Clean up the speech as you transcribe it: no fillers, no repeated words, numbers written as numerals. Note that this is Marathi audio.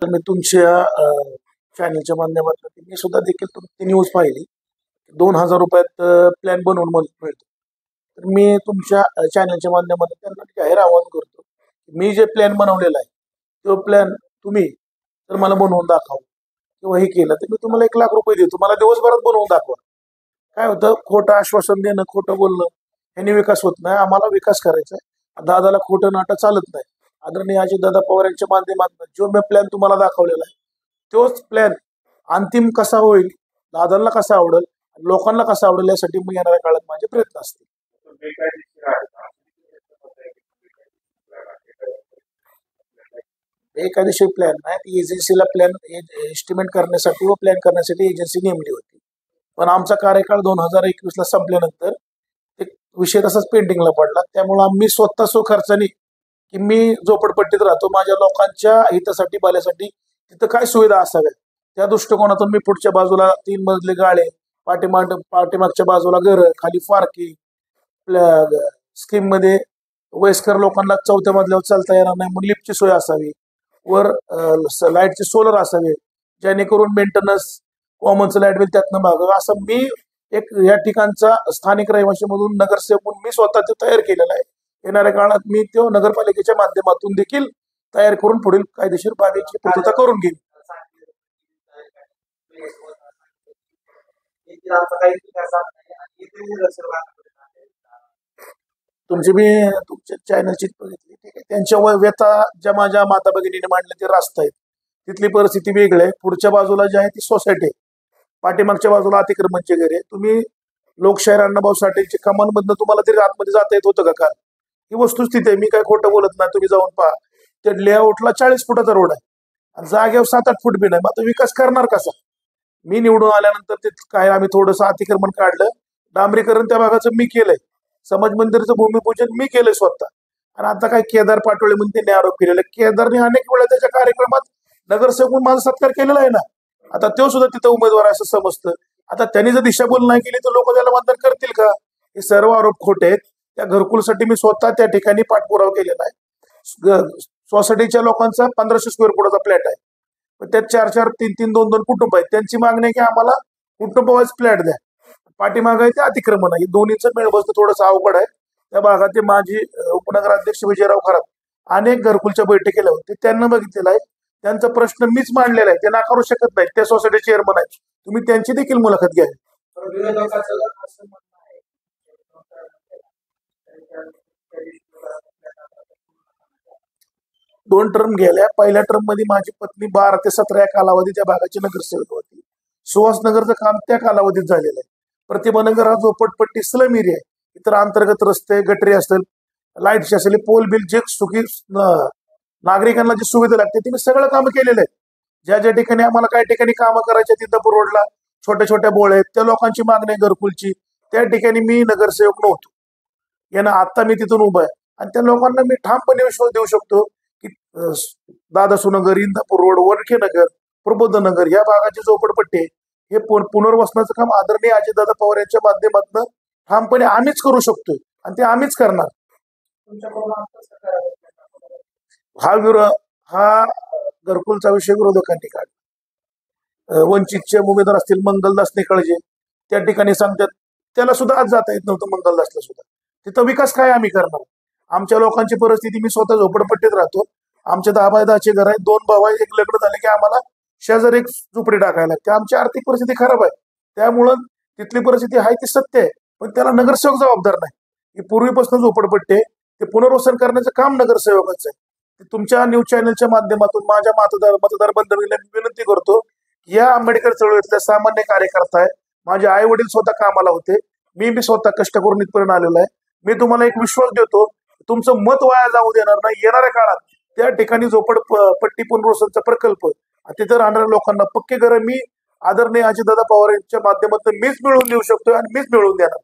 तर मी तुमच्या चॅनलच्या माध्यमातून मी सुद्धा देखील तुमची न्यूज पाहिली. 2,000 रुपयात प्लॅन बनवून मिळतो. तर मी तुमच्या चॅनलच्या माध्यमातून त्यांना जाहीर आवाहन करतो. मी जे प्लॅन बनवलेला आहे तो प्लॅन तुम्ही जर मला बनवून दाखवा किंवा हे केलं तर मी तुम्हाला 1,00,000 रुपये देतो. मला दिवसभरात बनवून दाखवा. काय होतं, खोटं आश्वासन देणं, खोटं बोलणं ह्याने विकास होत नाही. आम्हाला विकास करायचा आहे. दादाला खोटं नाटं चालत नाही. आदरणीय अजितदादा पवार यांच्या माध्यमातून जो मी प्लॅन तुम्हाला दाखवलेला आहे तोच प्लॅन अंतिम कसा होईल, दादांना कसा आवडेल, लोकांना कसा आवडेल यासाठी मी येणाऱ्या काळात माझे प्रयत्न असतील. बेकायदेशीर प्लॅन नाही, एजन्सीला प्लॅन एस्टिमेट करण्यासाठी व प्लॅन करण्यासाठी एजन्सी नेमली होती. पण आमचा कार्यकाळ 2021ला संपल्यानंतर एक विषय तसाच पेंडिंगला पडला. त्यामुळे आम्ही स्वतः खर्चाने की मी झोपडपट्टीत राहतो, माझ्या लोकांच्या हितासाठी भल्यासाठी तिथं काय सुविधा असाव्या त्या दृष्टिकोनातून मी पुढच्या बाजूला 3 मजले गाळे, पाठीमागच्या बाजूला घरं, खाली पार्किंग, स्कीम मध्ये वयस्कर लोकांना 4थ्या मजल्यावर चालता येणार नाही म्हणून लिफ्टची सोय असावी, वर लाईटचे सोलर असावे जेणेकरून मेंटेनन्स कॉमनचं लाईट बिल त्यातनं मागावं. असं मी एक या ठिकाणचा स्थानिक रहिवासी मधून नगरसेवक म्हणून मी स्वतः ते तयार केलेला आहे. येणाऱ्या काळात मी तो नगरपालिकेच्या माध्यमातून देखील तयार करून पुढील कायदेशीर बाबीची पूर्तता करून घेईन. तुमची मी तुमच्या चॅनलची बघितली, ठीक आहे. त्यांच्या व्यथा ज्या माझ्या माता भगिनीने मांडल्या ते रास्त आहेत. तिथली परिस्थिती वेगळी आहे. पुढच्या बाजूला जी आहे ती सोसायटी आहे, पाठीमागच्या बाजूला अतिक्रमणचे घर आहे. तुम्ही लोकशाहीर अण्णाभाऊ साठेंच्या कमानमधनं तुम्हाला तरी आतमध्ये जाता येत होतं का काल? ही वस्तुस्थिती आहे. मी काय खोटं बोलत नाही. तुम्ही जाऊन पहा. त्या लेआउटला 40 फुटाचा रोड आहे आणि जागेवर 7-8 फूट बी नाही. मग आता विकास करणार कसा? मी निवडून आल्यानंतर ते काय आम्ही थोडंसं अतिक्रमण काढलं, डांबरीकरण त्या भागाचं मी केलंय, समाज मंदिराचं भूमिपूजन मी केलंय स्वतः. आणि आता काय केदार पाटोळे म्हणून त्यांनी आरोप केलेला. केदारने अनेक वेळा त्याच्या कार्यक्रमात नगरसेवक म्हणून माझा सत्कार केलेला आहे ना. आता तो सुद्धा तिथं उमेदवार आहे असं समजतं. आता त्यांनी जर दिशाभूल नाही केली तर लोक त्याला मतदान करतील का? हे सर्व आरोप खोटे आहेत. त्या घरकुलसाठी मी स्वतः त्या ठिकाणी पाठपुरावा केलेला आहे. सोसायटीच्या लोकांचा 1500 स्क्वेअर फुटाचा फ्लॅट आहे, पण त्यात 4-4, 3-3, 2-2 कुटुंब आहेत. त्यांची मागणी आहे की आम्हाला कुटुंबवाईज फ्लॅट द्या. पाठीमाग आहे ते अतिक्रमण आहे. दोन्हीचं मेळ बसणं थोडंसं अवघड आहे. त्या भागात माझी उपनगराध्यक्ष विजयराव खरात अनेक घरकुलच्या बैठकीला होते, त्यांना बघितलेला आहे. त्यांचा प्रश्न मीच मांडलेला आहे, ते नाकारू शकत नाही. त्या सोसायटी चेअरमन आहेत, तुम्ही त्यांची देखील मुलाखत घ्या. 2 टर्म गेल्या. पहिल्या टर्म मध्ये माझी पत्नी 12 ते 17 या कालावधी त्या भागाची नगरसेवक होती. सुहासनगरचं काम त्या कालावधीत झालेलं आहे. प्रतिभानगर हा झोपडपट्टी स्लम एरिया आहे. इतर अंतर्गत रस्ते, गटरी असेल, लाईटचे असेल, पोल बिल जे सुखी नागरिकांना जी सुविधा लागते ती मी सगळं कामं केलेलं आहे. ज्या ज्या ठिकाणी आम्हाला काही ठिकाणी कामं करायच्या, इंदापूर रोडला छोट्या छोट्या बोळ आहेत, त्या लोकांची मागणी आहे घरकुलची, त्या ठिकाणी मी नगरसेवक नव्हतो. यानं आता मी तिथून उभा आहे आणि त्या लोकांना मी ठामपणे विश्वास देऊ शकतो की दादासूनगर, इंदापूर रोड, वरखे नगर, प्रबोधनगर या भागाची झोपडपट्टी हे पुनर्वसनाचं काम आदरणीय अजितदादा पवार यांच्या माध्यमातून ठामपणे आम्हीच करू शकतोय आणि ते आम्हीच करणार. हा घरकुलचा विषय विरोधकांनी काढला. वंचितचे उमेदवार असतील मंगलदास निकाळजे, त्या ठिकाणी सांगतात त्याला सुद्धा आज जाता येत नव्हतं. मंगलदासला सुद्धा तिथं विकास काय आम्ही करणार? आमच्या लोकांची परिस्थिती, मी स्वतः झोपडपट्टीत राहतो, आमचे 10 बाय 10चे घर आहेत, 2 भाऊ आहेत, एक लग्न झाले की आम्हाला शेजारी एक झोपडी टाकायला लागते. आमची आर्थिक परिस्थिती खराब आहे. त्यामुळं तिथली परिस्थिती आहे ती सत्य आहे, पण त्याला नगरसेवक जबाबदार नाही. ही पूर्वीपासून झोपडपट्टी आहे, ते पुनर्वसन करण्याचं काम नगरसेवकाचं आहे. तुमच्या न्यूज चॅनलच्या माध्यमातून माझ्या मतदार बंधूंना विनंती करतो, या आंबेडकर चळवळीतल्या सामान्य कार्यकर्ता आहे. माझे आई वडील स्वतः कामाला होते, मी स्वतः कष्ट करून इथपर्यंत आलेलो आहे. मी तुम्हाला एक विश्वास देतो, तुमचं मत वाया जाऊ देणार नाही. येणाऱ्या काळात त्या ठिकाणी झोपडपट्टी पुनर्वसनचा प्रकल्प, तिथे राहणाऱ्या लोकांना पक्के घरं मी आदरणीय अजितदादा पवार यांच्या माध्यमातून मीच मिळवून देऊ शकतोय आणि मीच मिळवून देणार.